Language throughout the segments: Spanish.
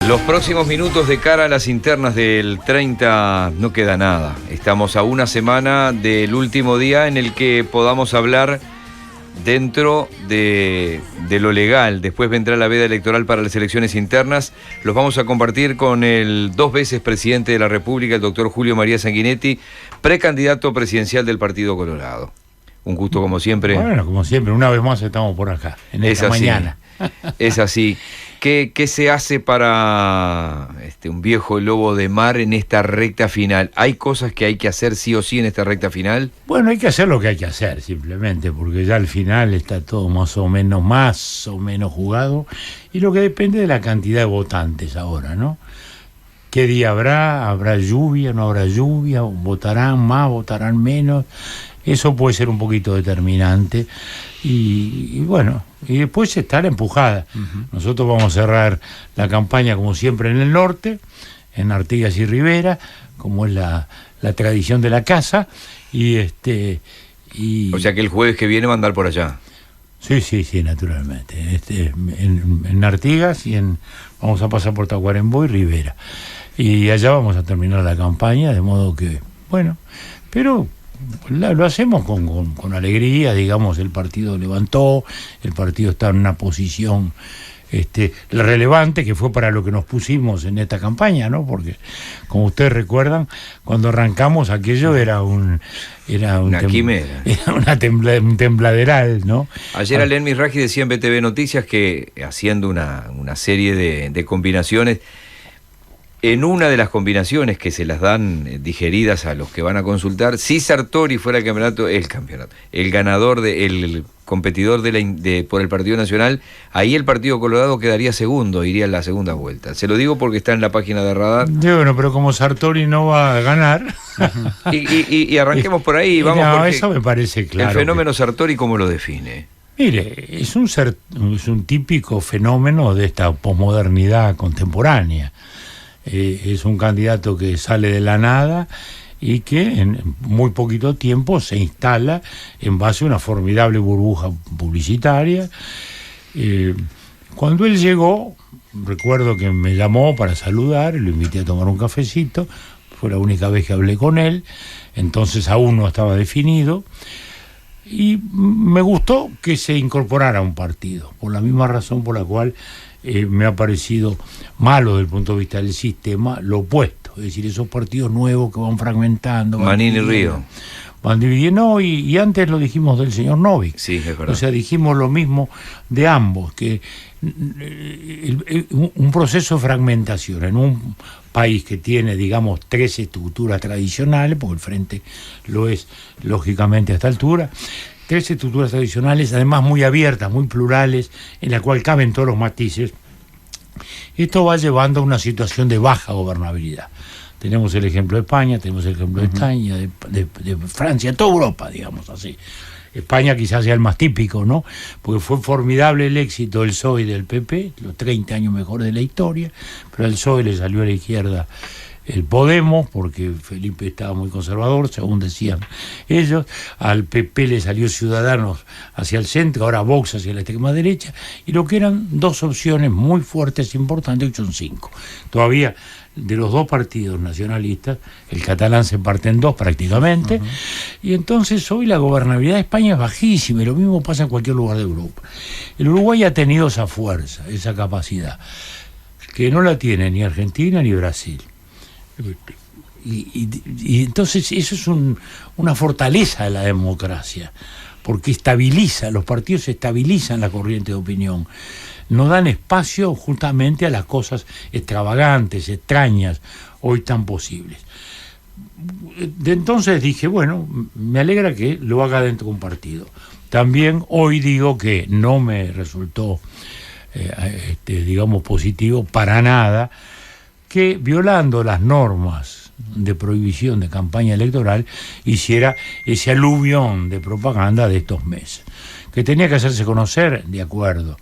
Los próximos minutos de cara a las internas del 30 no queda nada. Estamos a una semana del último día en el que podamos hablar dentro de lo legal. Después vendrá la veda electoral para las elecciones internas. Los vamos a compartir con el 2 veces presidente de la República, el doctor Julio María Sanguinetti, precandidato presidencial del Partido Colorado. Un gusto como siempre. Bueno, como siempre, una vez más estamos por acá, en esta mañana. Es así. ¿Qué se hace para un viejo lobo de mar en esta recta final? ¿Hay cosas que hay que hacer sí o sí en esta recta final? Bueno, hay que hacer lo que hay que hacer, simplemente, porque ya al final está todo más o menos jugado, y lo que depende de la cantidad de votantes ahora, ¿no? ¿Qué día habrá? ¿Habrá lluvia? ¿No habrá lluvia? ¿Votarán más? ¿Votarán menos? Eso puede ser un poquito determinante. Y bueno, y después está la empujada. Nosotros vamos a cerrar la campaña como siempre en el norte, en Artigas y Rivera, como es la tradición de la casa, y O sea que el jueves que viene va a andar por allá. Sí, naturalmente. En Artigas vamos a pasar por Tacuarembó y Rivera. Y allá vamos a terminar la campaña, de modo que, bueno, pero lo hacemos con alegría, digamos. El partido levantó, el partido está en una posición relevante, que fue para lo que nos pusimos en esta campaña, ¿no? Porque, como ustedes recuerdan, cuando arrancamos aquello era una quimera. Era un tembladeral, ¿no? Ayer Alén Misraji decía en BTV Noticias que, haciendo una serie de combinaciones, en una de las combinaciones que se las dan digeridas a los que van a consultar, si Sartori fuera el ganador, el competidor por el Partido Nacional, ahí el Partido Colorado quedaría segundo, iría en la segunda vuelta. Se lo digo porque está en la página de Radar. Bueno, pero como Sartori no va a ganar... y arranquemos por ahí, vamos. No, eso me parece claro. El fenómeno Sartori, ¿cómo lo define? Mire, es un típico fenómeno de esta posmodernidad contemporánea. Es un candidato que sale de la nada y que en muy poquito tiempo se instala en base a una formidable burbuja publicitaria. Cuando él llegó, recuerdo que me llamó para saludar, lo invité a tomar un cafecito, fue la única vez que hablé con él, entonces aún no estaba definido, y me gustó que se incorporara a un partido, por la misma razón por la cual me ha parecido malo desde el punto de vista del sistema lo opuesto, es decir, esos partidos nuevos que van fragmentando, Manín y Río van dividiendo, y antes lo dijimos del señor Novik. Sí, es verdad. O sea, dijimos lo mismo de ambos, que un proceso de fragmentación en un país que tiene, digamos, 3 estructuras tradicionales, porque el Frente lo es lógicamente a esta altura, 3 estructuras tradicionales, además muy abiertas, muy plurales, en la cual caben todos los matices. Esto va llevando a una situación de baja gobernabilidad. Tenemos el ejemplo de España, tenemos el ejemplo de España, de Francia, toda Europa, digamos así. España quizás sea el más típico, ¿no? Porque fue formidable el éxito del PSOE y del PP, los 30 años mejores de la historia, pero al PSOE le salió a la izquierda el Podemos, porque Felipe estaba muy conservador, según decían ellos. Al PP le salió Ciudadanos hacia el centro, ahora Vox hacia la extrema derecha, y lo que eran 2 opciones muy fuertes e importantes, hoy son 5. Todavía, de los 2 partidos nacionalistas, el catalán se parte en 2 prácticamente, y entonces hoy la gobernabilidad de España es bajísima, y lo mismo pasa en cualquier lugar de Europa. El Uruguay ha tenido esa fuerza, esa capacidad, que no la tiene ni Argentina ni Brasil. Y entonces eso es una fortaleza de la democracia, porque los partidos estabilizan la corriente de opinión, no dan espacio justamente a las cosas extravagantes, extrañas, hoy tan posibles. De entonces dije, bueno, me alegra que lo haga dentro de un partido. También hoy digo que no me resultó, digamos, positivo para nada que, violando las normas de prohibición de campaña electoral, hiciera ese aluvión de propaganda de estos meses. Que tenía que hacerse conocer, de acuerdo.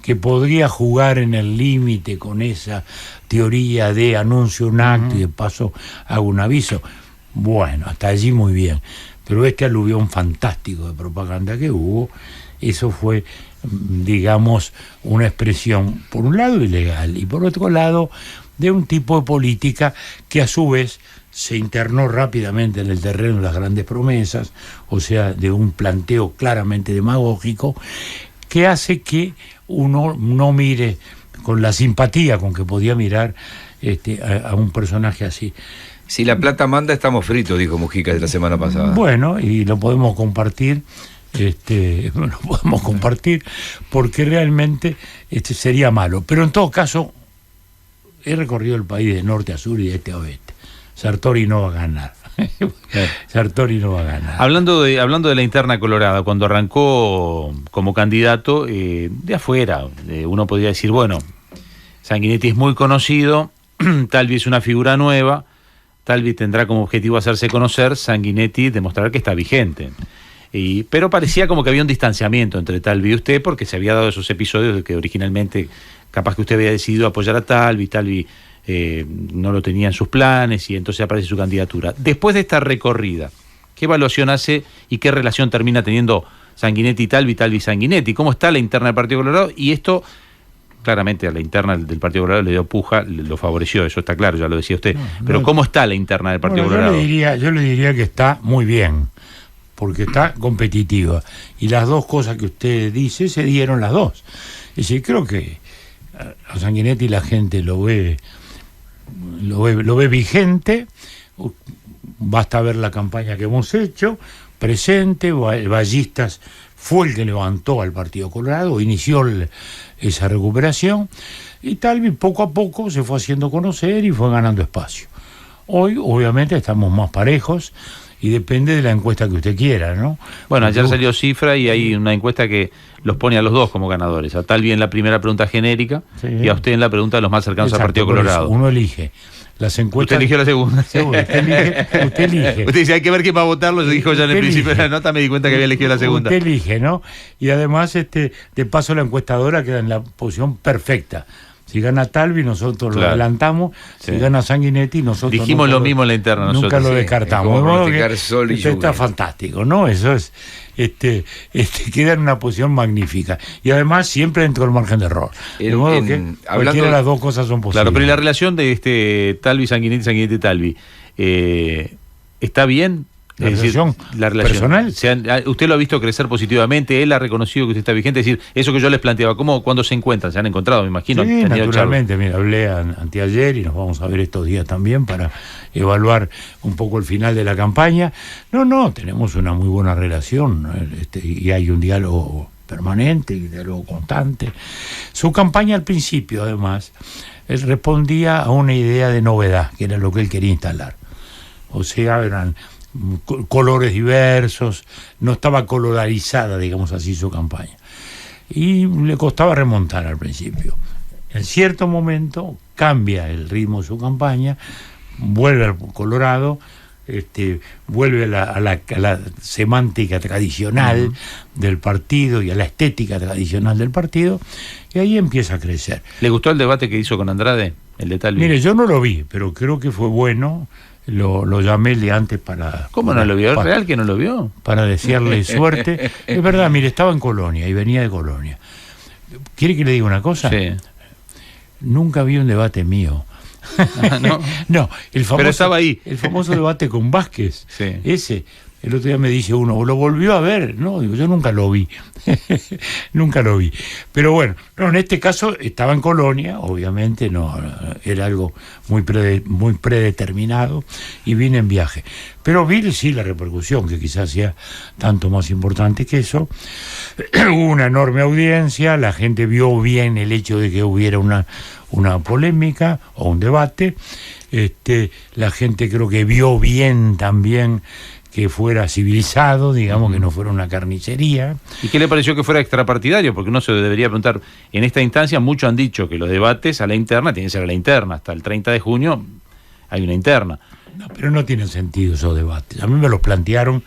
Que podría jugar en el límite con esa teoría de anuncio un acto y de paso hago un aviso. Bueno, hasta allí muy bien. Pero este aluvión fantástico de propaganda que hubo eso fue, digamos, una expresión, por un lado, ilegal, y por otro lado, de un tipo de política que a su vez se internó rápidamente en el terreno de las grandes promesas, o sea, de un planteo claramente demagógico, que hace que uno no mire con la simpatía con que podía mirar a un personaje así. Si la plata manda, estamos fritos, dijo Mujica de la semana pasada. Bueno, y lo podemos compartir, lo podemos compartir, porque realmente sería malo. Pero en todo caso, he recorrido el país de norte a sur y de este a oeste. Sartori no va a ganar. Sartori no va a ganar. Hablando de la interna colorada, cuando arrancó como candidato, de afuera, uno podría decir, bueno, Sanguinetti es muy conocido, Talvi es una figura nueva, Talvi tendrá como objetivo hacerse conocer, Sanguinetti demostrar que está vigente. Pero parecía como que había un distanciamiento entre Talvi y usted, porque se había dado esos episodios de que originalmente capaz que usted había decidido apoyar a Talvi no lo tenía en sus planes y entonces aparece su candidatura. Después de esta recorrida, ¿qué evaluación hace y qué relación termina teniendo Sanguinetti y Talvi Sanguinetti? ¿Cómo está la interna del Partido Colorado? Y esto, claramente a la interna del Partido Colorado le dio puja, lo favoreció, eso está claro, ya lo decía usted. Pero ¿cómo está la interna del Partido Colorado? Yo le diría que está muy bien, porque está competitiva. Y las dos cosas que usted dice se dieron las dos. Es decir, creo que a Sanguinetti la gente lo ve vigente, basta ver la campaña que hemos hecho, presente. Ballistas fue el que levantó al Partido Colorado, inició esa recuperación, y Talvi poco a poco se fue haciendo conocer y fue ganando espacio. Hoy obviamente estamos más parejos y depende de la encuesta que usted quiera, ¿no? Bueno, ayer salió cifra y hay una encuesta que los pone a los dos como ganadores. A Talvi en la primera pregunta genérica, sí, y a usted en la pregunta de los más cercanos. Exacto, al Partido Colorado. Uno elige. Las encuestas... Usted eligió la segunda. Sí, usted elige. Usted dice, hay que ver quién va a votarlo, lo dijo ya en el principio de la nota, me di cuenta que había elegido la segunda. Usted elige, ¿no? Y además, de paso, la encuestadora queda en la posición perfecta. Si gana Talvi, nosotros lo adelantamos. Sí. Si gana Sanguinetti, nosotros... Dijimos lo mismo en la interna nosotros. Nunca lo descartamos. Sol y está fantástico, ¿no? Eso es... queda en una posición magnífica. Y además siempre dentro del margen de error. De modo que cualquiera de las dos cosas son posibles. Claro, pero ¿y la relación de Talvi-Sanguinetti, Sanguinetti-Talvi está bien? ¿La relación personal? ¿Usted lo ha visto crecer positivamente? ¿Él ha reconocido que usted está vigente? Es decir, eso que yo les planteaba, cuándo se encuentran? ¿Se han encontrado, me imagino? Sí, naturalmente. Mira, hablé anteayer y nos vamos a ver estos días también para evaluar un poco el final de la campaña. No, tenemos una muy buena relación, y hay un diálogo permanente y un diálogo constante. Su campaña al principio, además, él respondía a una idea de novedad, que era lo que él quería instalar. O sea, eran colores diversos, no estaba colorizada, digamos así, su campaña. Y le costaba remontar al principio. En cierto momento cambia el ritmo de su campaña, vuelve al Colorado, vuelve a la semántica tradicional del partido y a la estética tradicional del partido, y ahí empieza a crecer. ¿Le gustó el debate que hizo con Andrade, el de Talvi? Mire, yo no lo vi, pero creo que fue bueno. Lo llamé el día antes para... ¿Cómo no lo vio? ¿Es real que no lo vio? Para desearle suerte. Es verdad, mire, estaba en Colonia y venía de Colonia. ¿Quiere que le diga una cosa? Sí. Nunca vi un debate mío. ¿No? No, pero estaba ahí. El famoso debate con Vázquez. Sí. Ese. El otro día me dice uno, ¿lo volvió a ver? No, digo, yo nunca lo vi. Nunca lo vi. Pero bueno, en este caso estaba en Colonia, obviamente, no era algo muy predeterminado, y vine en viaje. Pero vi sí la repercusión, que quizás sea tanto más importante que eso. Hubo una enorme audiencia, la gente vio bien el hecho de que hubiera una polémica o un debate. La gente creo que vio bien también que fuera civilizado, digamos, que no fuera una carnicería. ¿Y qué le pareció que fuera extrapartidario? Porque uno se debería preguntar, en esta instancia muchos han dicho que los debates a la interna tienen que ser a la interna, hasta el 30 de junio hay una interna. No, pero no tienen sentido esos debates. A mí me los plantearon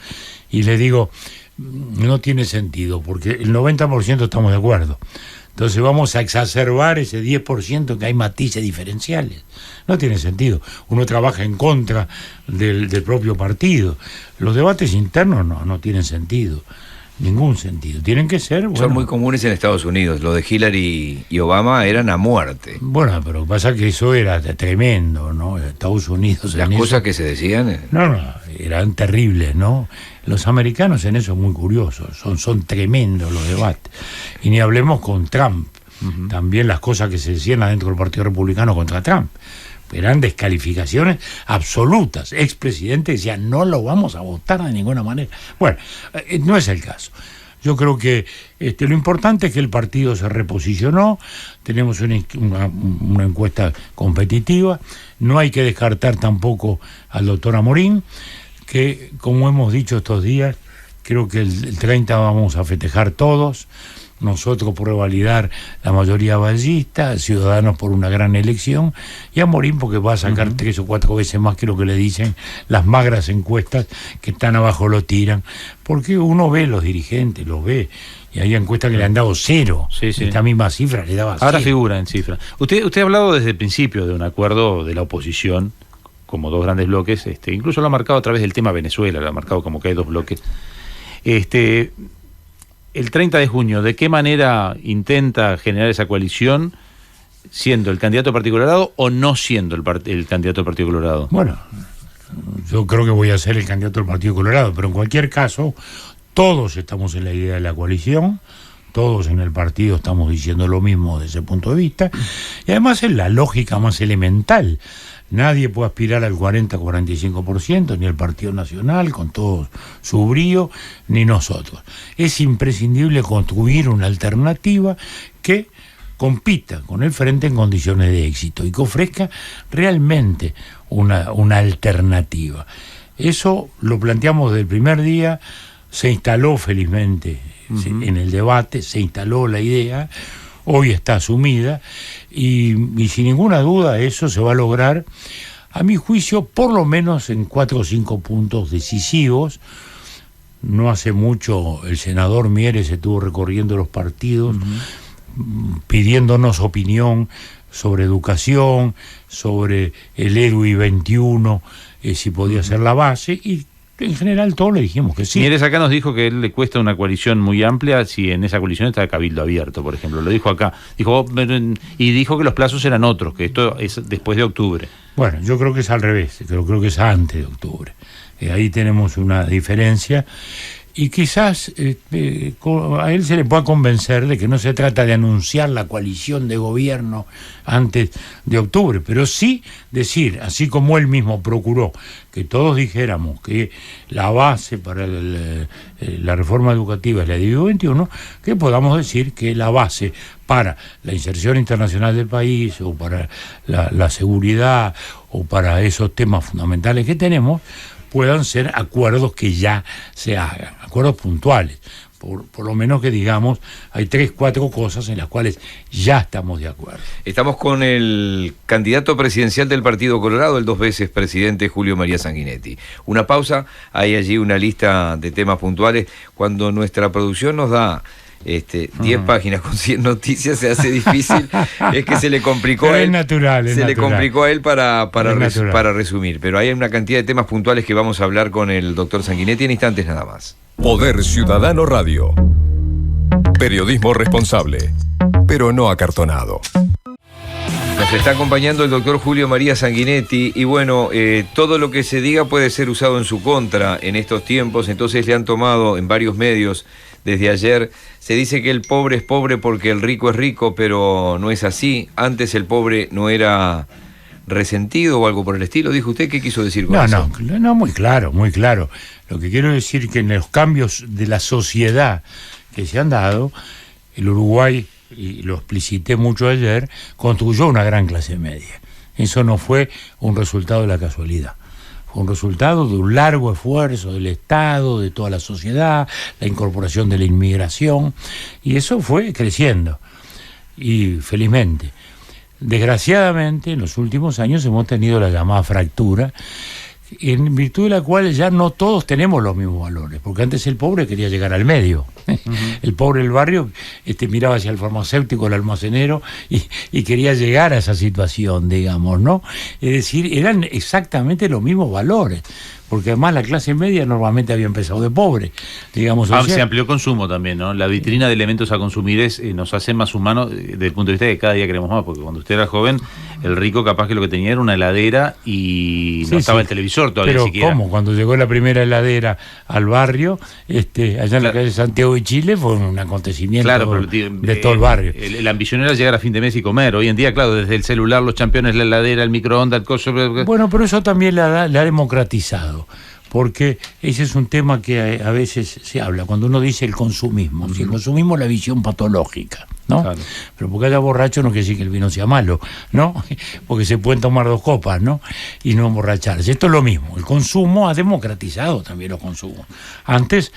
y les digo, no tiene sentido, porque el 90% estamos de acuerdo. Entonces vamos a exacerbar ese 10% que hay matices diferenciales. No tiene sentido. Uno trabaja en contra del propio partido. Los debates internos no tienen sentido. Ningún sentido. Tienen que ser... Son muy comunes en Estados Unidos. Lo de Hillary y Obama eran a muerte. Bueno, pero pasa que eso era tremendo, ¿no? Estados Unidos... Las cosas que se decían... No, eran terribles, ¿no? Los americanos en eso muy curiosos. Son tremendos los debates. Y ni hablemos con Trump. Uh-huh. También las cosas que se decían adentro del Partido Republicano contra Trump. Eran descalificaciones absolutas. Expresidente decía, no lo vamos a votar de ninguna manera. Bueno, no es el caso. Yo creo que lo importante es que el partido se reposicionó, tenemos una encuesta competitiva, no hay que descartar tampoco al doctor Amorín, que como hemos dicho estos días, creo que el 30 vamos a festejar todos, nosotros por revalidar la mayoría ballista, Ciudadanos por una gran elección, y Amorín porque va a sacar 3 o 4 veces más que lo que le dicen las magras encuestas que están abajo lo tiran, porque uno ve los dirigentes, los ve, y hay encuestas que le han dado 0, sí. Esta misma cifra le daba 0. Ahora figura en cifra. Usted ha hablado desde el principio de un acuerdo de la oposición, como 2 grandes bloques, incluso lo ha marcado a través del tema Venezuela, lo ha marcado como que hay 2 bloques. El 30 de junio, ¿de qué manera intenta generar esa coalición, siendo el candidato del Partido Colorado o no siendo el candidato del Partido Colorado? Bueno, yo creo que voy a ser el candidato del Partido Colorado, pero en cualquier caso, todos estamos en la idea de la coalición, todos en el partido estamos diciendo lo mismo desde ese punto de vista, y además es la lógica más elemental. Nadie puede aspirar al 40-45%, ni el Partido Nacional, con todo su brío, ni nosotros. Es imprescindible construir una alternativa que compita con el Frente en condiciones de éxito y que ofrezca realmente una alternativa. Eso lo planteamos desde el primer día, se instaló felizmente en el debate, se instaló la idea, hoy está asumida y sin ninguna duda eso se va a lograr, a mi juicio, por lo menos en 4 o 5 puntos decisivos. No hace mucho el senador Mieres estuvo recorriendo los partidos pidiéndonos opinión sobre educación, sobre el EDUI 21, si podía ser la base, y en general todos le dijimos que sí. Mieres acá nos dijo que a él le cuesta una coalición muy amplia si en esa coalición está Cabildo Abierto, por ejemplo. Lo dijo acá. Y dijo que los plazos eran otros, que esto es después de octubre. Bueno, yo creo que es al revés, creo que es antes de octubre. Ahí tenemos una diferencia. Y quizás a él se le pueda convencer de que no se trata de anunciar la coalición de gobierno antes de octubre, pero sí decir, así como él mismo procuró que todos dijéramos que la base para la reforma educativa es la DIVIO 21, que podamos decir que la base para la inserción internacional del país o para la seguridad o para esos temas fundamentales que tenemos puedan ser acuerdos que ya se hagan, acuerdos puntuales, por lo menos que digamos, hay 3, 4 cosas en las cuales ya estamos de acuerdo. Estamos con el candidato presidencial del Partido Colorado, el 2 veces presidente Julio María Sanguinetti. Una pausa, hay allí una lista de temas puntuales. Cuando nuestra producción nos da 10 páginas con 100 noticias, se hace difícil, es que se le complicó a él. Le complicó a él para resumir, pero hay una cantidad de temas puntuales que vamos a hablar con el doctor Sanguinetti en instantes nada más. Poder Ciudadano Radio. Periodismo responsable, pero no acartonado. Nos está acompañando el doctor Julio María Sanguinetti y bueno, todo lo que se diga puede ser usado en su contra en estos tiempos, entonces le han tomado en varios medios desde ayer. Se dice que el pobre es pobre porque el rico es rico, pero no es así. Antes el pobre no era resentido o algo por el estilo. ¿Dijo usted? ¿Qué quiso decir con eso? No, muy claro, muy claro. Lo que quiero decir es que en los cambios de la sociedad que se han dado, el Uruguay, y lo explicité mucho ayer, construyó una gran clase media. Eso no fue un resultado de la casualidad. Fue un resultado de un largo esfuerzo del Estado, de toda la sociedad, la incorporación de la inmigración, y eso fue creciendo. Y felizmente. Desgraciadamente, en los últimos años hemos tenido la llamada fractura, en virtud de la cual ya no todos tenemos los mismos valores, porque antes el pobre quería llegar al medio. El pobre del barrio miraba hacia el farmacéutico, el almacenero, y quería llegar a esa situación, digamos, ¿no? Es decir, eran exactamente los mismos valores. porque además la clase media normalmente había empezado de pobre, digamos. Se amplió consumo también, ¿no? La vitrina de elementos a consumir nos hace más humanos desde el punto de vista de que cada día queremos más, porque cuando usted era joven, el rico capaz que lo que tenía era una heladera y no estaba el televisor todavía pero siquiera. ¿cómo? Cuando llegó la primera heladera al barrio, allá en la calle Santiago de Chile, fue un acontecimiento de todo el barrio. La ambición era llegar a fin de mes y comer. Hoy en día, claro, desde el celular, los campeones, la heladera, el microondas, el coso. Bueno, pero eso también la ha democratizado, porque ese es un tema que a veces se habla, cuando uno dice el consumismo. Si el consumismo es la visión patológica, ¿no? Claro. Pero porque haya borracho no quiere decir que el vino sea malo, ¿no? Porque se pueden tomar 2 copas, ¿no? Y no emborracharse. Esto es lo mismo. El consumo ha democratizado también los consumos. Antes,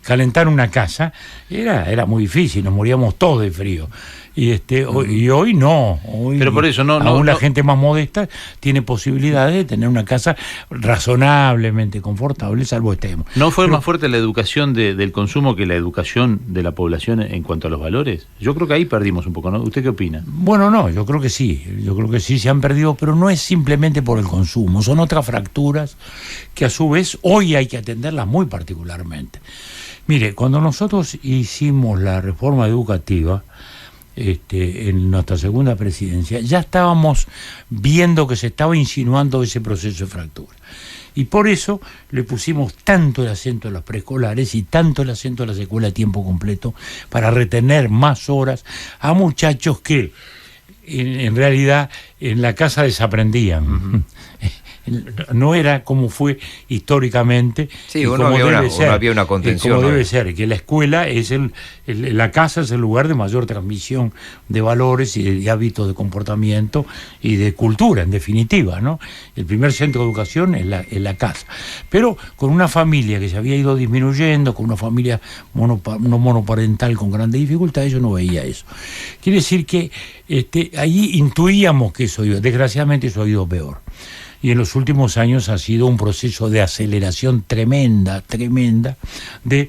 calentar una casa era muy difícil, nos moríamos todos de frío. Y hoy no. Hoy, pero por eso aún la gente más modesta tiene posibilidades de tener una casa razonablemente confortable, salvo estemos. ¿No fue más fuerte la educación del consumo que la educación de la población en cuanto a los valores? Yo creo que ahí perdimos un poco, ¿no? ¿Usted qué opina? Bueno, no, yo creo que sí se han perdido, pero no es simplemente por el consumo, son otras fracturas que a su vez hoy hay que atenderlas muy particularmente. Mire, cuando nosotros hicimos la reforma educativa, en nuestra segunda presidencia, ya estábamos viendo que se estaba insinuando ese proceso de fractura. Y por eso le pusimos tanto el acento a los preescolares y tanto el acento a las escuelas a tiempo completo, para retener más horas a muchachos que en realidad en la casa desaprendían. Uh-huh. No era como fue históricamente. Sí, uno había una contención. Como debe ser, que la escuela la casa es el lugar de mayor transmisión de valores y de hábitos de comportamiento y de cultura, en definitiva, ¿no? El primer centro de educación es la casa. Pero con una familia que se había ido disminuyendo, con una familia monoparental con grandes dificultades, yo no veía eso. Quiere decir que ahí intuíamos que eso iba, desgraciadamente eso ha ido peor. Y en los últimos años ha sido un proceso de aceleración tremenda de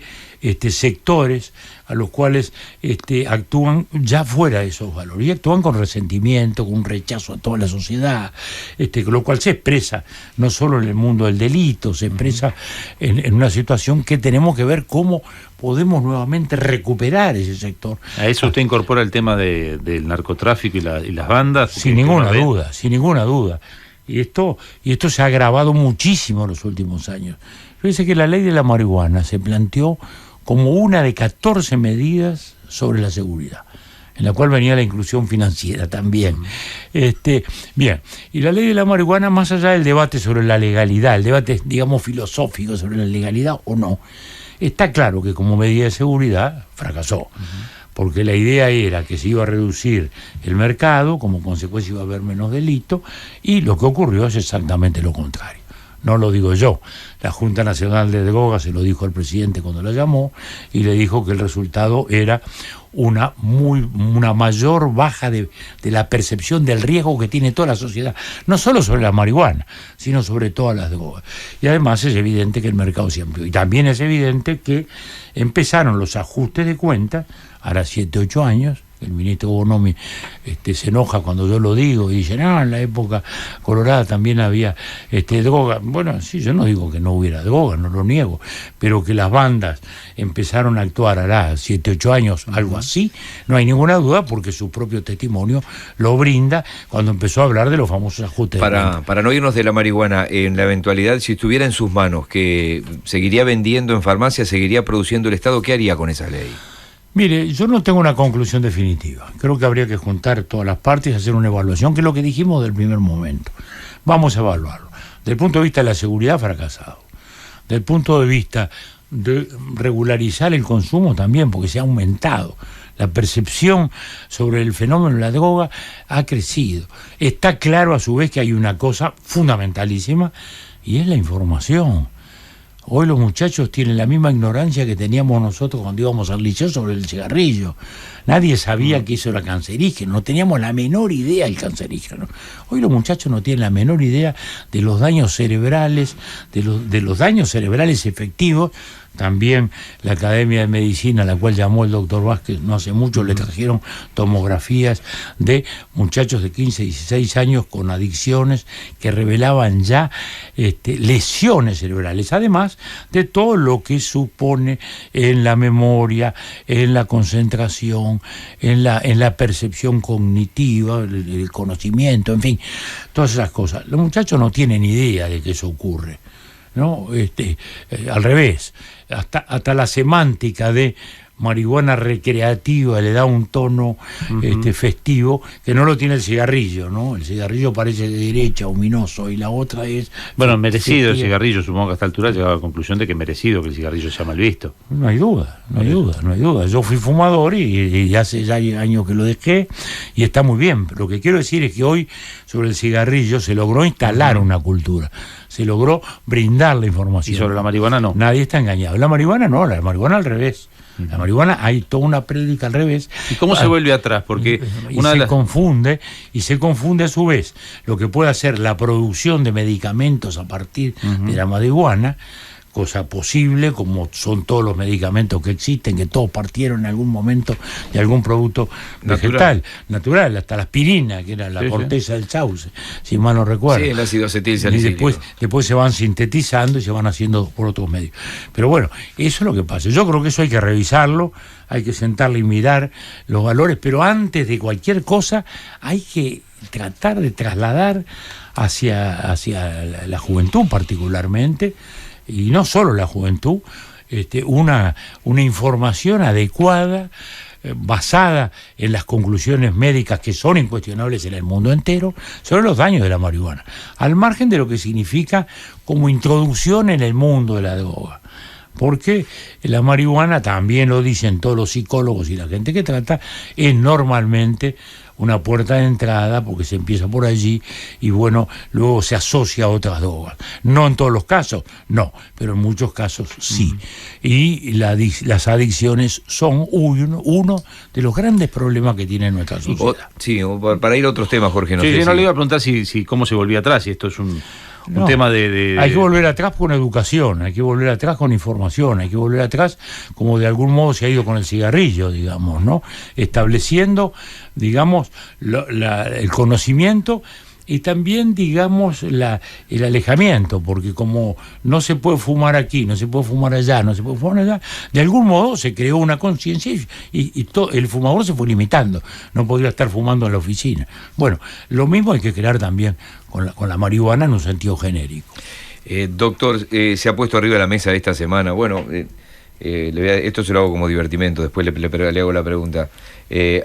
sectores a los cuales actúan ya fuera de esos valores, y actúan con resentimiento, con un rechazo a toda la sociedad, lo cual se expresa no solo en el mundo del delito, se expresa en una situación que tenemos que ver cómo podemos nuevamente recuperar ese sector. ¿A eso usted incorpora el tema del narcotráfico y las bandas? Sin ninguna duda. Y esto se ha agravado muchísimo en los últimos años. Fíjese que la ley de la marihuana se planteó como una de 14 medidas sobre la seguridad, en la cual venía la inclusión financiera también. Bien, y la ley de la marihuana, más allá del debate sobre la legalidad, el debate, digamos, filosófico sobre la legalidad o no, está claro que como medida de seguridad fracasó. Uh-huh. Porque la idea era que se iba a reducir el mercado, como consecuencia iba a haber menos delito, y lo que ocurrió es exactamente lo contrario. No lo digo yo, la Junta Nacional de Drogas se lo dijo al presidente cuando la llamó, y le dijo que el resultado era una mayor baja de la percepción del riesgo que tiene toda la sociedad, no solo sobre la marihuana, sino sobre todas las drogas. Y además es evidente que el mercado se amplió. Y también es evidente que empezaron los ajustes de cuentas, ahora 7, 8 años. El ministro Bonomi se enoja cuando yo lo digo y dice, no, en la época colorada también había droga. Bueno, sí, yo no digo que no hubiera droga, no lo niego, pero que las bandas empezaron a actuar hará 7, 8 años, algo así, no hay ninguna duda, porque su propio testimonio lo brinda cuando empezó a hablar de los famosos ajustes. Para no irnos de la marihuana, en la eventualidad, si estuviera en sus manos, que seguiría vendiendo en farmacia, seguiría produciendo el Estado, ¿qué haría con esa ley? Mire, yo no tengo una conclusión definitiva. Creo que habría que juntar todas las partes y hacer una evaluación, que es lo que dijimos del primer momento. Vamos a evaluarlo. Desde el punto de vista de la seguridad, fracasado. Desde el punto de vista de regularizar el consumo también, porque se ha aumentado. La percepción sobre el fenómeno de la droga ha crecido. Está claro a su vez que hay una cosa fundamentalísima, y es la información. Hoy los muchachos tienen la misma ignorancia que teníamos nosotros cuando íbamos al liceo sobre el cigarrillo. Nadie sabía que eso era cancerígeno, no teníamos la menor idea del cancerígeno. Hoy los muchachos no tienen la menor idea de los daños cerebrales, de los daños cerebrales efectivos también la Academia de Medicina, a la cual llamó el doctor Vázquez no hace mucho, le trajeron tomografías de muchachos de 15, 16 años con adicciones que revelaban ya lesiones cerebrales, además de todo lo que supone en la memoria, en la concentración, en la percepción cognitiva, el conocimiento, en fin, todas esas cosas. Los muchachos no tienen idea de que eso ocurre, ¿no? Al revés, hasta la semántica de marihuana recreativa le da un tono festivo que no lo tiene el cigarrillo, ¿no? El cigarrillo parece de derecha, ominoso, y la otra es... Bueno, merecido el cigarrillo, supongo que a esta altura ha llegado a la conclusión de que merecido que el cigarrillo sea mal visto. No hay duda. Yo fui fumador y hace ya años que lo dejé y está muy bien. Lo que quiero decir es que hoy sobre el cigarrillo se logró instalar una cultura, se logró brindar la información. Y sobre la marihuana no. Nadie está engañado. La marihuana no, la marihuana al revés. La marihuana hay toda una prédica al revés. ¿Y cómo se vuelve atrás? Porque confunde a su vez lo que puede hacer la producción de medicamentos a partir de la marihuana, cosa posible, como son todos los medicamentos que existen, que todos partieron en algún momento de algún producto vegetal, natural, hasta la aspirina, que era la corteza del sauce, si mal no recuerdo. Sí, el ácido acetilsalicílico. Y después se van sintetizando y se van haciendo por otros medios. Pero bueno, eso es lo que pasa. Yo creo que eso hay que revisarlo, hay que sentarle y mirar los valores, pero antes de cualquier cosa hay que tratar de trasladar hacia la juventud particularmente, y no solo la juventud, una información adecuada, basada en las conclusiones médicas que son incuestionables en el mundo entero, sobre los daños de la marihuana, al margen de lo que significa como introducción en el mundo de la droga. Porque la marihuana, también lo dicen todos los psicólogos y la gente que trata, es normalmente una puerta de entrada, porque se empieza por allí y bueno, luego se asocia a otras drogas. No en todos los casos, no, pero en muchos casos sí. Y las adicciones son uno de los grandes problemas que tiene nuestra sociedad. Para ir a otros temas, Jorge. No le iba a preguntar si cómo se volvía atrás, si esto es un tema de... Hay que volver atrás con educación, hay que volver atrás con información, hay que volver atrás como de algún modo se ha ido con el cigarrillo, digamos, ¿no? Estableciendo, digamos, el conocimiento y también, digamos, el alejamiento, porque como no se puede fumar aquí, no se puede fumar allá, no se puede fumar allá, de algún modo se creó una conciencia y el fumador se fue limitando, no podría estar fumando en la oficina. Bueno, lo mismo hay que crear también con la marihuana en un sentido genérico. Doctor, se ha puesto arriba de la mesa esta semana, bueno, esto se lo hago como divertimento, después le hago la pregunta.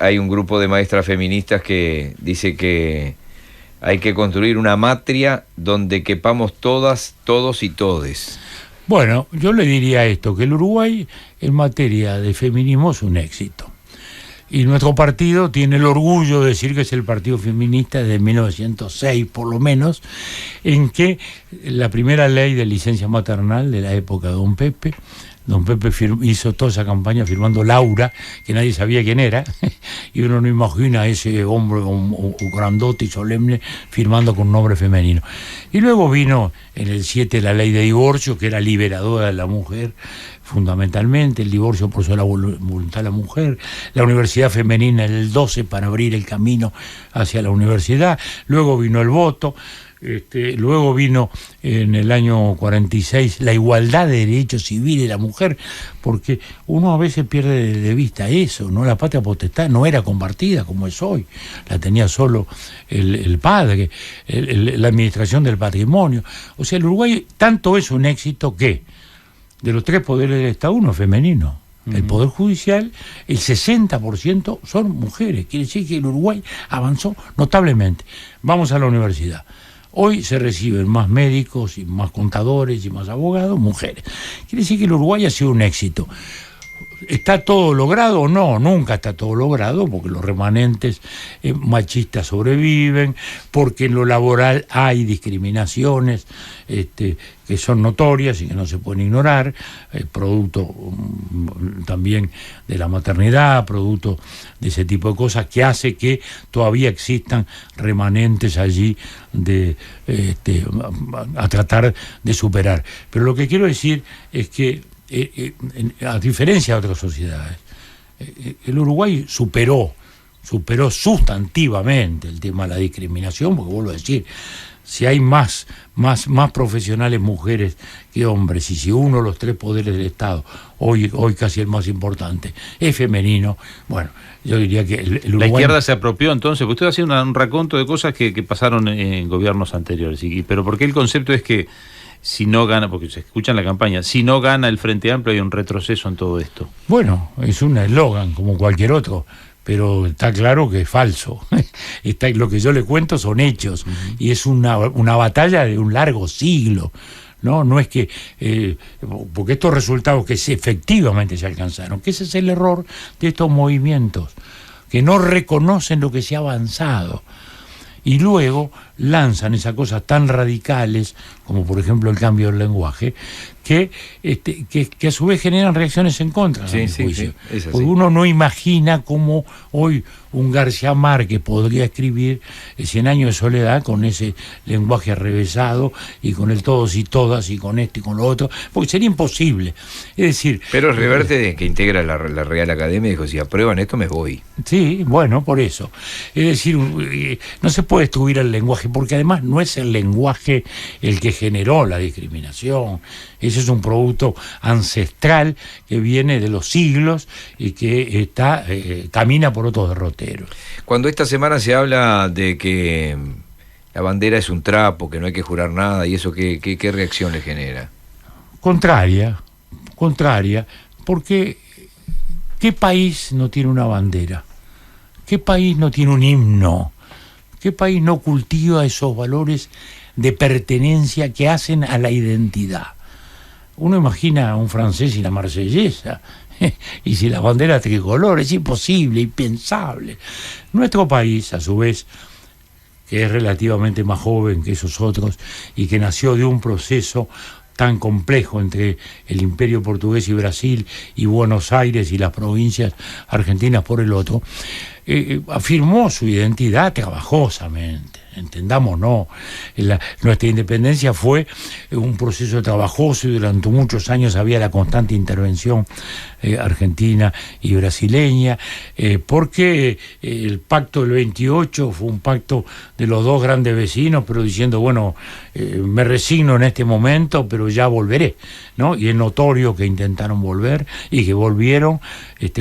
Hay un grupo de maestras feministas que dice que hay que construir una matria donde quepamos todas, todos y todes. Bueno, yo le diría esto, que el Uruguay en materia de feminismo es un éxito. Y nuestro partido tiene el orgullo de decir que es el partido feminista desde 1906, por lo menos, en que la primera ley de licencia maternal de la época de Don Pepe hizo toda esa campaña firmando Laura, que nadie sabía quién era, y uno no imagina a ese hombre un grandote y solemne firmando con un nombre femenino. Y luego vino en el 7 la ley de divorcio, que era liberadora de la mujer, fundamentalmente, el divorcio por sola voluntad de la mujer, la universidad femenina en el 12 para abrir el camino hacia la universidad, luego vino el voto. Luego vino en el año 46 la igualdad de derechos civiles de la mujer, porque uno a veces pierde de vista eso, ¿no? La patria potestad no era compartida como es hoy, la tenía solo el padre, la administración del patrimonio. O sea, el Uruguay tanto es un éxito que de los 3 poderes del Estado uno es femenino. El Poder Judicial, el 60% son mujeres, quiere decir que el Uruguay avanzó notablemente. Vamos a la universidad. Hoy se reciben más médicos y más contadores y más abogados, mujeres. Quiere decir que el Uruguay ha sido un éxito. ¿Está todo logrado? No, nunca está todo logrado, porque los remanentes machistas sobreviven, porque en lo laboral hay discriminaciones que son notorias y que no se pueden ignorar, producto también de la maternidad, producto de ese tipo de cosas que hace que todavía existan remanentes allí a tratar de superar. Pero lo que quiero decir es que a diferencia de otras sociedades, el Uruguay superó sustantivamente el tema de la discriminación, porque vuelvo a decir, si hay más profesionales mujeres que hombres, y si uno de los 3 poderes del Estado, hoy casi el más importante, es femenino, bueno, yo diría que el Uruguay... La izquierda se apropió entonces, porque usted hace un raconto de cosas que pasaron en gobiernos anteriores, pero ¿por qué el concepto es que si no gana, porque se escucha en la campaña, si no gana el Frente Amplio hay un retroceso en todo esto? Bueno, es un eslogan como cualquier otro, pero está claro que es falso. Lo que yo le cuento son hechos, y es una batalla de un largo siglo. No es que, porque estos resultados que efectivamente se alcanzaron, que ese es el error de estos movimientos, que no reconocen lo que se ha avanzado, y luego lanzan esas cosas tan radicales, como por ejemplo el cambio del lenguaje, que a su vez generan reacciones en contra. Sí, porque uno no imagina cómo hoy un García Márquez podría escribir 100 años de soledad con ese lenguaje arrevesado y con el todos y todas y con esto y con lo otro, porque sería imposible. Es decir... Pero Reverte, que integra la Real Academia, dijo, si aprueban esto me voy. Sí, bueno, por eso. Es decir, no se puede destruir el lenguaje, porque además no es el lenguaje el que generó la discriminación. Ese es un producto ancestral que viene de los siglos y que camina por otros derroteros. Cuando esta semana se habla de que la bandera es un trapo, que no hay que jurar nada, y eso, ¿qué reacción le genera? Contraria, porque ¿qué país no tiene una bandera? ¿Qué país no tiene un himno? ¿Qué país no cultiva esos valores de pertenencia que hacen a la identidad? Uno imagina a un francés y la marsellesa, y si la bandera tricolor, es imposible, impensable. Nuestro país, a su vez, que es relativamente más joven que esos otros y que nació de un proceso tan complejo entre el Imperio Portugués y Brasil y Buenos Aires y las provincias argentinas por el otro, afirmó su identidad trabajosamente. Entendámonos, nuestra independencia fue un proceso trabajoso y durante muchos años había la constante intervención argentina y brasileña, porque el pacto del 28 fue un pacto de los 2 grandes vecinos, pero diciendo, bueno, me resigno en este momento, pero ya volveré, ¿no? Y es notorio que intentaron volver y que volvieron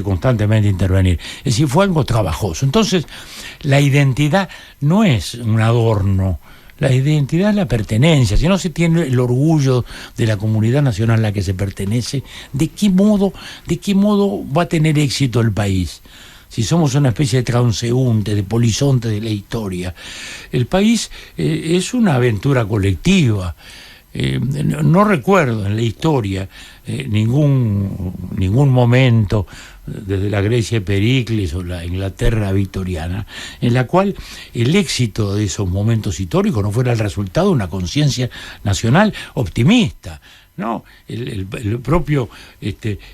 constantemente a intervenir. Es decir, fue algo trabajoso. Entonces, la identidad no es un adorno, la identidad es la pertenencia. Si no se tiene el orgullo de la comunidad nacional a la que se pertenece, ¿de qué modo va a tener éxito el país? Si somos una especie de transeúnte, de polizonte de la historia. El país es una aventura colectiva. No recuerdo en la historia ningún momento desde la Grecia de Pericles o la Inglaterra victoriana en la cual el éxito de esos momentos históricos no fuera el resultado de una conciencia nacional optimista. No, el propio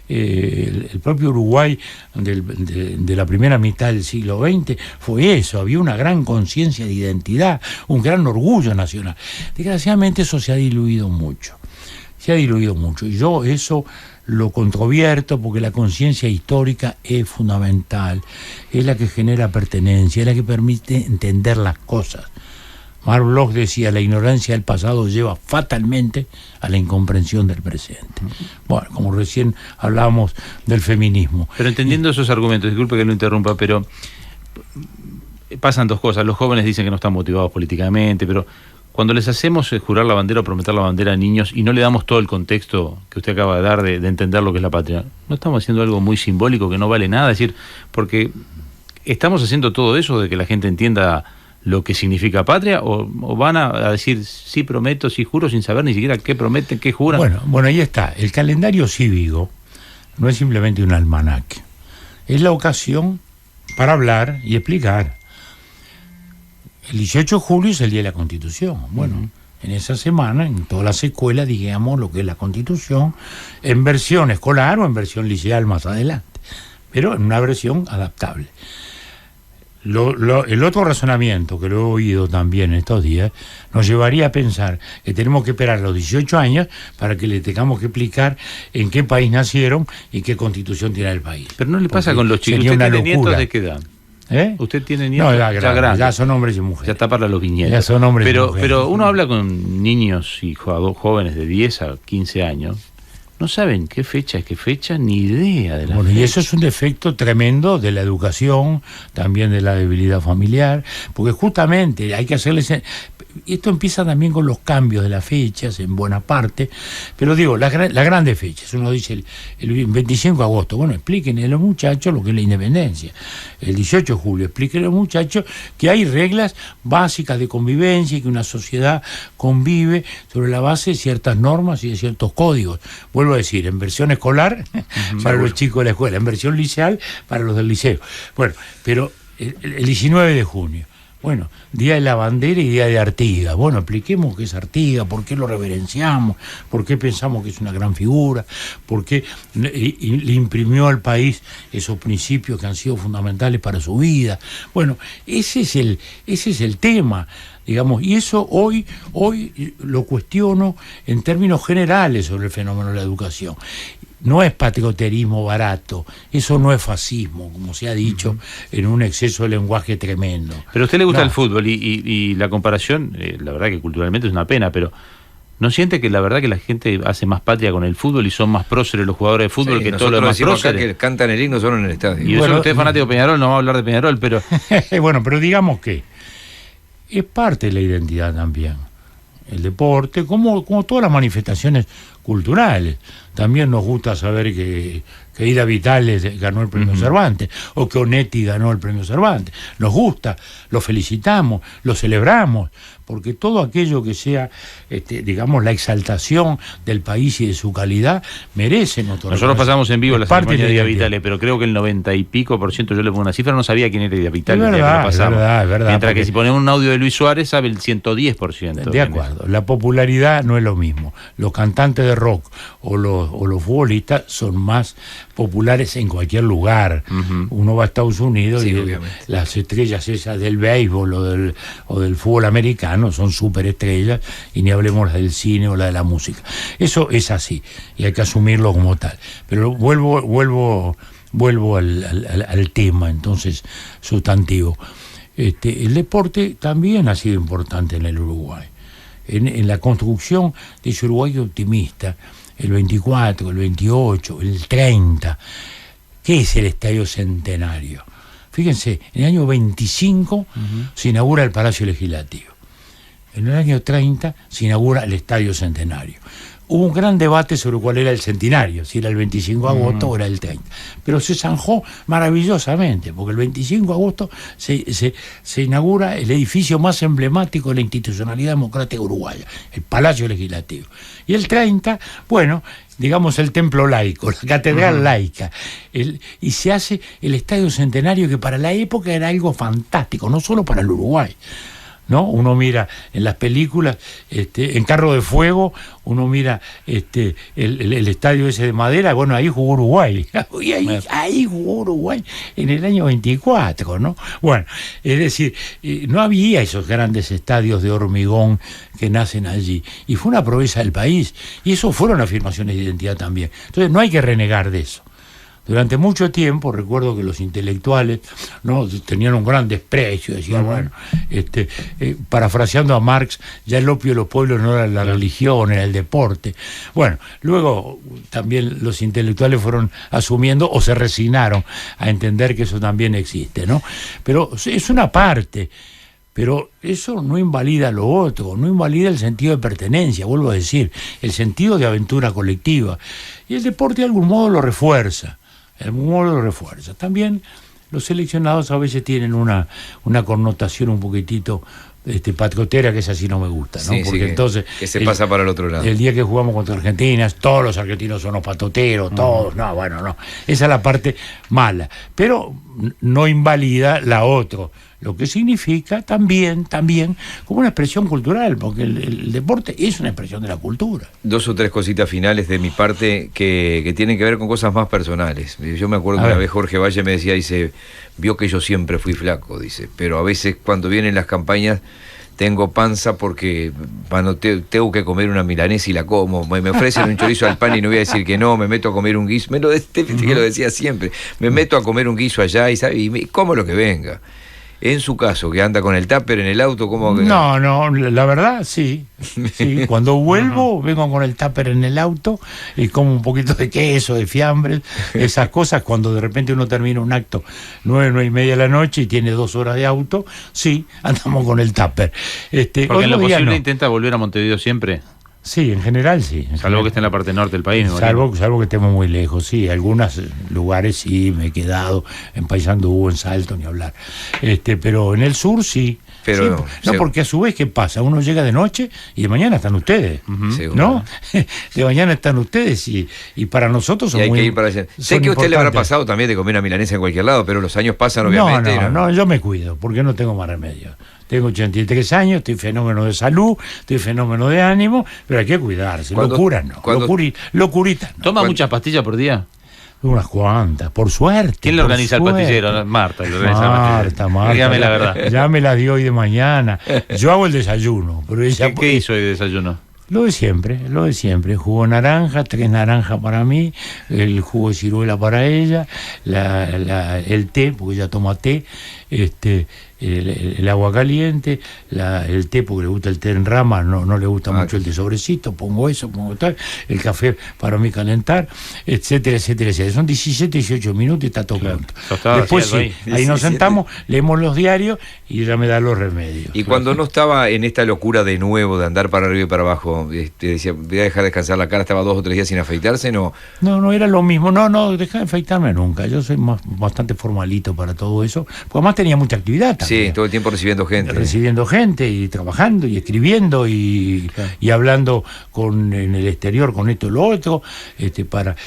Uruguay de la primera mitad del siglo XX fue eso, había una gran conciencia de identidad, un gran orgullo nacional. Desgraciadamente eso se ha diluido mucho, y yo eso lo controvierto porque la conciencia histórica es fundamental, es la que genera pertenencia, es la que permite entender las cosas. Marc Bloch decía, la ignorancia del pasado lleva fatalmente a la incomprensión del presente. Bueno, como recién hablábamos del feminismo. Pero entendiendo esos argumentos, disculpe que lo interrumpa, pero pasan 2 cosas. Los jóvenes dicen que no están motivados políticamente, pero cuando les hacemos jurar la bandera o prometer la bandera a niños y no le damos todo el contexto que usted acaba de dar de entender lo que es la patria, ¿no estamos haciendo algo muy simbólico que no vale nada? Es decir, porque estamos haciendo todo eso de que la gente entienda lo que significa patria, o van a decir sí prometo, sí juro, sin saber ni siquiera qué prometen, qué juran. Bueno, ahí está. El calendario cívico no es simplemente un almanaque, es la ocasión para hablar y explicar. El 18 de julio es el Día de la Constitución. Bueno, en esa semana, en todas las escuelas, digamos lo que es la Constitución, en versión escolar o en versión liceal más adelante, pero en una versión adaptable. El otro razonamiento que lo he oído también estos días nos llevaría a pensar que tenemos que esperar los 18 años para que le tengamos que explicar en qué país nacieron y qué constitución tiene el país. Pero no le pasa con los chicos. Sería ¿Usted una tiene locura. nietos de qué edad? ¿Usted tiene No, nietos? ya grandes, ya son hombres y mujeres. Ya está para los viñedos. Ya son hombres y mujeres. Pero uno habla con niños y jóvenes de 10 a 15 años. No saben qué fecha es qué fecha, ni idea de la fecha. Y eso es un defecto tremendo de la educación, también de la debilidad familiar, porque justamente hay que hacerles... Esto empieza también con los cambios de las fechas, en buena parte, pero digo, las grandes fechas. Uno dice el 25 de agosto, bueno, explíquenle a los muchachos lo que es la independencia. El 18 de julio, explíquenle a los muchachos que hay reglas básicas de convivencia y que una sociedad convive sobre la base de ciertas normas y de ciertos códigos. Vuelvo a decir, en versión escolar para los chicos de la escuela, en versión liceal para los del liceo. Bueno, pero el 19 de junio, bueno, Día de la Bandera y Día de Artigas. Bueno, expliquemos qué es Artigas, por qué lo reverenciamos, por qué pensamos que es una gran figura, por qué le imprimió al país esos principios que han sido fundamentales para su vida. Bueno, ese es el tema, digamos, y eso hoy lo cuestiono en términos generales sobre el fenómeno de la educación. No es patrioterismo barato, eso no es fascismo, como se ha dicho, en un exceso de lenguaje tremendo. Pero a usted le gusta el fútbol y la comparación, la verdad que culturalmente es una pena, pero ¿no siente que la verdad que la gente hace más patria con el fútbol y son más próceres los jugadores de fútbol que todos los demás próceres? Acá que cantan el himno solo en el estadio. Y eso, usted es fanático de Peñarol, no va a hablar de Peñarol, pero... Bueno, pero digamos que es parte de la identidad también. El deporte, como todas las manifestaciones culturales. También nos gusta saber que Ida Vitale ganó el premio Cervantes, o que Onetti ganó el premio Cervantes. Nos gusta, lo felicitamos, lo celebramos, porque todo aquello que sea, digamos, la exaltación del país y de su calidad, merece nuestro Nosotros pasamos en vivo la ceremonia de Ida identidad. Vitale, pero creo que el 90 y pico %, yo le pongo una cifra, no sabía quién era Ida Vitale. Es verdad, es verdad. Mientras que si ponemos un audio de Luis Suárez, sabe el 110%. De acuerdo, la popularidad no es lo mismo. Los cantantes de rock o los futbolistas son más populares en cualquier lugar. Uno va a Estados Unidos y las estrellas esas del béisbol o del fútbol americano son superestrellas, y ni hablemos del cine o la de la música. Eso es así y hay que asumirlo como tal. Pero vuelvo al tema entonces sustantivo. El deporte también ha sido importante en el Uruguay. En la construcción de ese Uruguay optimista, el 24, el 28, el 30. ¿Qué es el Estadio Centenario? Fíjense, en el año 25 se inaugura el Palacio Legislativo. En el año 30 se inaugura el Estadio Centenario. Hubo un gran debate sobre cuál era el centenario, si era el 25 de agosto o era el 30. Pero se zanjó maravillosamente, porque el 25 de agosto se inaugura el edificio más emblemático de la institucionalidad democrática uruguaya, el Palacio Legislativo. Y el 30, bueno, digamos el templo laico, la catedral laica. Y se hace el Estadio Centenario, que para la época era algo fantástico, no solo para el Uruguay, ¿no? Uno mira en las películas, en Carro de Fuego, uno mira el estadio ese de madera, bueno, ahí jugó Uruguay, ahí jugó Uruguay en el año 24, ¿no? Bueno, es decir, no había esos grandes estadios de hormigón que nacen allí, y fue una proeza del país, y eso fueron afirmaciones de identidad también. Entonces no hay que renegar de eso. Durante mucho tiempo, recuerdo que los intelectuales, ¿no?, tenían un gran desprecio, decían, bueno, parafraseando a Marx, ya el opio de los pueblos no era la religión, era el deporte. Bueno, luego también los intelectuales fueron asumiendo o se resignaron a entender que eso también existe, ¿no? Pero es una parte. Pero eso no invalida lo otro, no invalida el sentido de pertenencia, vuelvo a decir, el sentido de aventura colectiva. Y el deporte de algún modo lo refuerza. También los seleccionados a veces tienen una connotación un poquitito patriotera, que esa sí no me gusta, ¿no? Sí, porque sí, entonces que se pasa para el otro lado. El día que jugamos contra Argentina, todos los argentinos son los patoteros, todos, no, bueno, no. Esa es la parte mala, pero no invalida la otra. lo que significa también como una expresión cultural, porque el deporte es una expresión de la cultura. 2 o 3 cositas finales de mi parte que tienen que ver con cosas más personales. Yo me acuerdo que una vez Jorge Valle me decía, dice, vio que yo siempre fui flaco, dice, pero a veces cuando vienen las campañas tengo panza porque tengo que comer una milanesa y la como. Me ofrecen un chorizo al pan y no voy a decir que no, me meto a comer un guiso. Que lo decía siempre. Me meto a comer un guiso allá y como lo que venga. En su caso, que anda con el tupper en el auto, ¿cómo que? No, la verdad, sí. Cuando vuelvo, vengo con el tupper en el auto y como un poquito de queso, de fiambres, esas cosas. Cuando de repente uno termina un acto 9:30 de la noche y tiene 2 horas de auto, sí, andamos con el tupper. Porque en lo posible intenta volver a Montevideo siempre. Sí, en general sí. Salvo que esté en la parte norte del país. Salvo que estemos muy lejos, sí. Algunos lugares sí me he quedado, en Paysandú, en Salto, ni hablar. Pero en el sur sí. Pero sí, porque a su vez, ¿qué pasa? Uno llega de noche y de mañana están ustedes, ¿no? De mañana están ustedes y para nosotros son hay muy que ir para allá. Sé que a usted le habrá pasado también de comer una milanesa en cualquier lado, pero los años pasan obviamente. No, yo me cuido, porque no tengo más remedio. Tengo 83 años, estoy fenómeno de salud, estoy fenómeno de ánimo, pero hay que cuidarse. Locuras no, locuritas no. ¿Toma muchas pastillas por día? Unas cuantas, por suerte. ¿Quién le organiza el pastillero? Marta. Marta. Dígame la verdad. Ya me la dio hoy de mañana. Yo hago el desayuno. Pero ella ¿Qué hizo hoy de desayuno? Lo de siempre. Jugo de naranja, 3 naranjas para mí, el jugo de ciruela para ella, el té, porque ella toma té, el agua caliente, el té porque le gusta el té en rama, no le gusta mucho el de sobrecito, pongo tal, el café para mí calentar, etcétera. Son 17, 18 minutos y está todo pronto. Después sí, ahí nos sentamos, leemos los diarios y ella me da los remedios. Y cuando no estaba en esta locura de nuevo de andar para arriba y para abajo, decía, voy a dejar descansar la cara, estaba 2 o 3 días sin afeitarse, ¿no? No era lo mismo, no, dejá de afeitarme nunca, yo soy bastante formalito para todo eso, porque además tenía mucha actividad también. Sí, todo el tiempo recibiendo gente y trabajando y escribiendo y hablando en el exterior con esto y lo otro,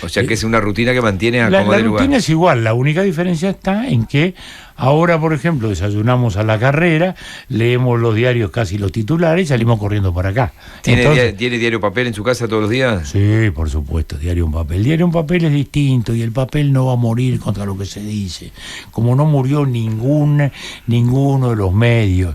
o sea que es una rutina que mantiene a como de lugar. La rutina es igual, la única diferencia está en que ahora, por ejemplo, desayunamos a la carrera, leemos los diarios, casi los titulares, y salimos corriendo para acá. ¿Tiene diario papel en su casa todos los días? Sí, por supuesto, diario un papel. Diario un papel es distinto y el papel no va a morir contra lo que se dice. Como no murió ninguno de los medios.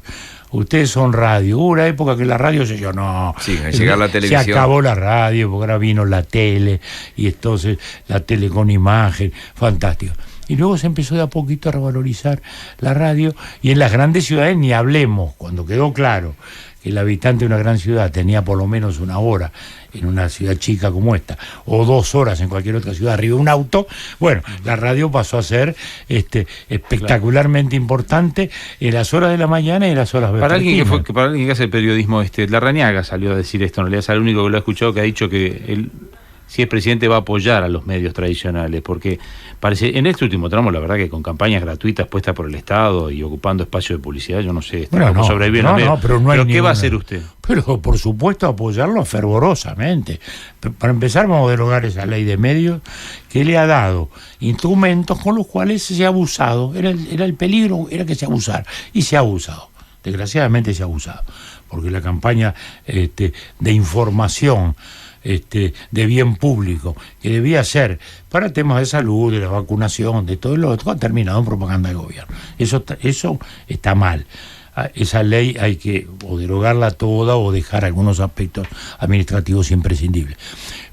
Ustedes son radio. Hubo una época que la radio se yo no. Sí, al llegar la televisión. Se acabó la radio, porque ahora vino la tele, y entonces la tele con imagen, fantástico. Y luego se empezó de a poquito a revalorizar la radio, y en las grandes ciudades ni hablemos, cuando quedó claro que el habitante de una gran ciudad tenía por lo menos 1 hora en una ciudad chica como esta, o 2 horas en cualquier otra ciudad arriba de un auto, bueno, la radio pasó a ser espectacularmente importante en las horas de la mañana y en las horas vespertinas. Para alguien que hace periodismo, Larrañaga salió a decir esto, en realidad es el único que lo ha escuchado, que ha dicho que él, si es presidente, va a apoyar a los medios tradicionales, porque parece, en este último tramo, la verdad que con campañas gratuitas puestas por el Estado y ocupando espacios de publicidad, yo no sé, pero ¿qué va a hacer usted? Pero por supuesto apoyarlo fervorosamente. Para empezar, vamos a derogar esa ley de medios que le ha dado instrumentos con los cuales se ha abusado. Era el peligro, era que se abusara, y se ha abusado. Desgraciadamente se ha abusado, porque la campaña de información de bien público, que debía ser para temas de salud, de la vacunación, de todo lo otro, ha terminado en propaganda de gobierno. Eso está mal. Esa ley hay que o derogarla toda o dejar algunos aspectos administrativos imprescindibles.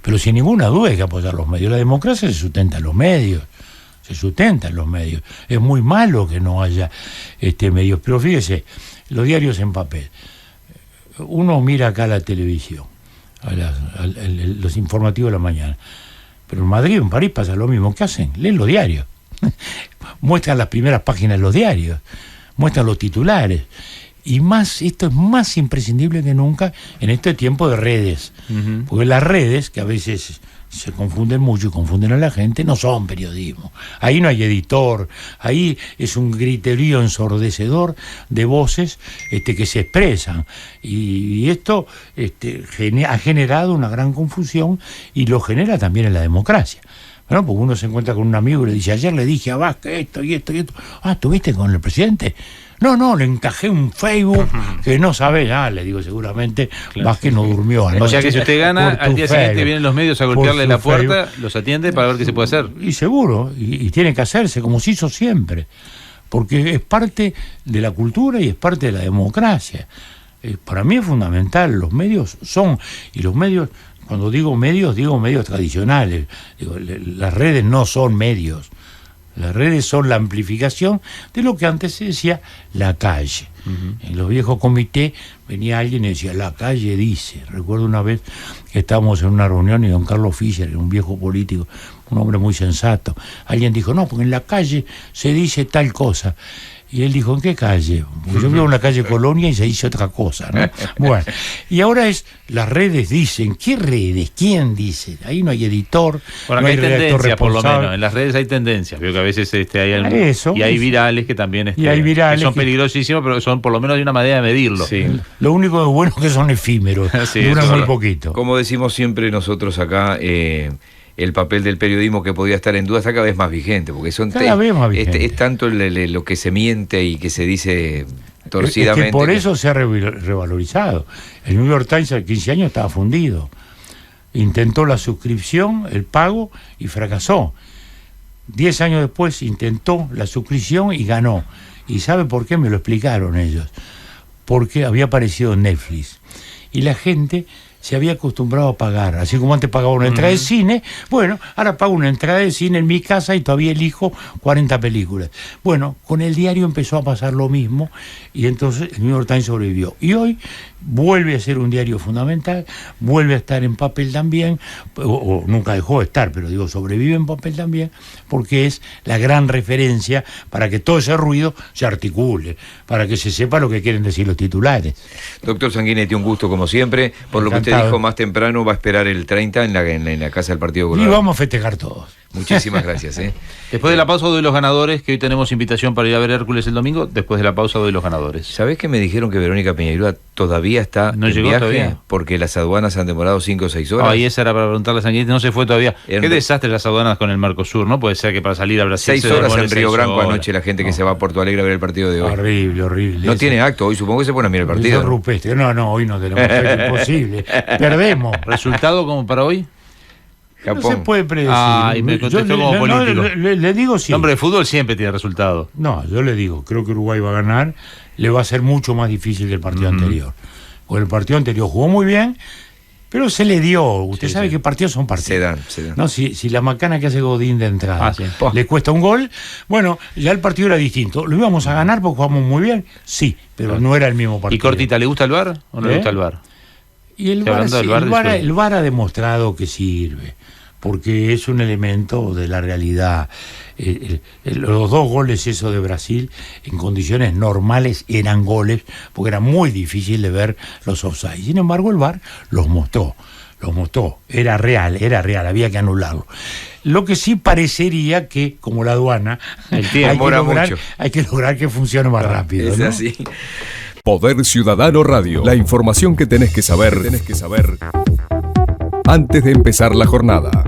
Pero sin ninguna duda hay que apoyar los medios. La democracia se sustenta en los medios. Es muy malo que no haya medios. Pero fíjese, los diarios en papel. Uno mira acá la televisión, los informativos de la mañana. Pero en Madrid o en París pasa lo mismo. ¿Qué hacen? Leen los diarios. Muestran las primeras páginas de los diarios. Muestran los titulares. Y esto es más imprescindible que nunca en este tiempo de redes. Uh-huh. Porque las redes, que a veces se confunden mucho y confunden a la gente, no son periodismo. Ahí no hay editor, ahí es un griterío ensordecedor de voces que se expresan. Y esto ha generado una gran confusión y lo genera también en la democracia. Bueno, porque uno se encuentra con un amigo y le dice, ayer le dije a Vázquez esto y esto y esto. Ah, ¿estuviste con el presidente? No, le encajé un Facebook que no sabe. Le digo, seguramente Vázquez no durmió anoche. O sea que si usted gana, al día siguiente vienen los medios a golpearle la puerta, los atiende para ver qué se puede hacer. Y seguro, y tiene que hacerse, como se hizo siempre. Porque es parte de la cultura y es parte de la democracia. Para mí es fundamental, los medios son, y los medios, cuando digo medios tradicionales. Digo, las redes no son medios. Las redes son la amplificación de lo que antes se decía la calle. En los viejos comités venía alguien y decía, la calle dice. Recuerdo una vez que estábamos en una reunión y don Carlos Fischer, un viejo político, un hombre muy sensato, alguien dijo, no, porque en la calle se dice tal cosa. Y él dijo, ¿en qué calle? Porque yo vivo en la calle Colonia y se dice otra cosa, ¿no? Bueno, y ahora las redes dicen, ¿qué redes? ¿Quién dice? Ahí no hay editor, bueno, no hay tendencias, por lo menos. En las redes hay tendencias. Veo que a veces hay virales que también que son peligrosísimos, pero son por lo menos de una manera de medirlo. Sí. Lo único de bueno es que son efímeros, sí, duran muy poquito. Como decimos siempre nosotros acá, el papel del periodismo que podía estar en duda está cada vez más vigente, porque es tanto lo que se miente y que se dice torcidamente. Es que por eso se ha revalorizado. El New York Times hace 15 años estaba fundido. Intentó la suscripción, el pago, y fracasó. 10 años después intentó la suscripción y ganó. ¿Y sabe por qué? Me lo explicaron ellos. Porque había aparecido en Netflix. Y la gente se había acostumbrado a pagar, así como antes pagaba una entrada de cine, bueno, ahora pago una entrada de cine en mi casa y todavía elijo 40 películas. Bueno, con el diario empezó a pasar lo mismo y entonces el New York Times sobrevivió. Y hoy vuelve a ser un diario fundamental, vuelve a estar en papel también, o nunca dejó de estar, pero digo, sobrevive en papel también, porque es la gran referencia para que todo ese ruido se articule, para que se sepa lo que quieren decir los titulares. Doctor Sanguinetti, un gusto como siempre. Por lo que usted dijo más temprano, va a esperar el 30 en la casa del Partido Colorado. Y vamos a festejar todos. Muchísimas gracias. Después de la pausa doy los ganadores, que hoy tenemos invitación para ir a ver Hércules el domingo. Después de la pausa doy los ganadores. ¿Sabés que me dijeron que Verónica Peñairúa todavía está no en llegó viaje? Todavía. Porque las aduanas han demorado 5 o 6 horas. Y esa era para preguntarle a Sanguinetti, no se fue todavía. Qué desastre las aduanas con el Mercosur, ¿no? Puede ser que para salir a Brasil 6 horas en Río Branco anoche la gente que se va a Porto Alegre a ver el partido de hoy. Horrible. No tiene acto, hoy supongo que se pone a mirar el partido. Rupestre. No, hoy no tenemos acto, es imposible. Perdemos. ¿Resultado como para hoy? Japón. No se puede predecir. Y me contestó como político. Le digo sí. El hombre de fútbol siempre tiene resultado. No, yo le digo, creo que Uruguay va a ganar, le va a ser mucho más difícil que el partido anterior. Porque el partido anterior jugó muy bien, pero se le dio. Usted sabe que partidos son partidos. Se dan. No, si la macana que hace Godín de entrada le cuesta un gol, bueno, ya el partido era distinto. ¿Lo íbamos a ganar porque jugamos muy bien? Sí, pero no era el mismo partido. ¿Y Cortita, le gusta el VAR o no le gusta el VAR? Y el VAR ha demostrado que sirve, porque es un elemento de la realidad. Los 2 goles esos de Brasil en condiciones normales eran goles, porque era muy difícil de ver los offside. Sin embargo, el VAR los mostró, era real, había que anularlo. Lo que sí parecería que, como la aduana, hay que lograr que funcione más rápido. Es ¿no? así. Poder Ciudadano Radio. La información que tenés que saber antes de empezar la jornada.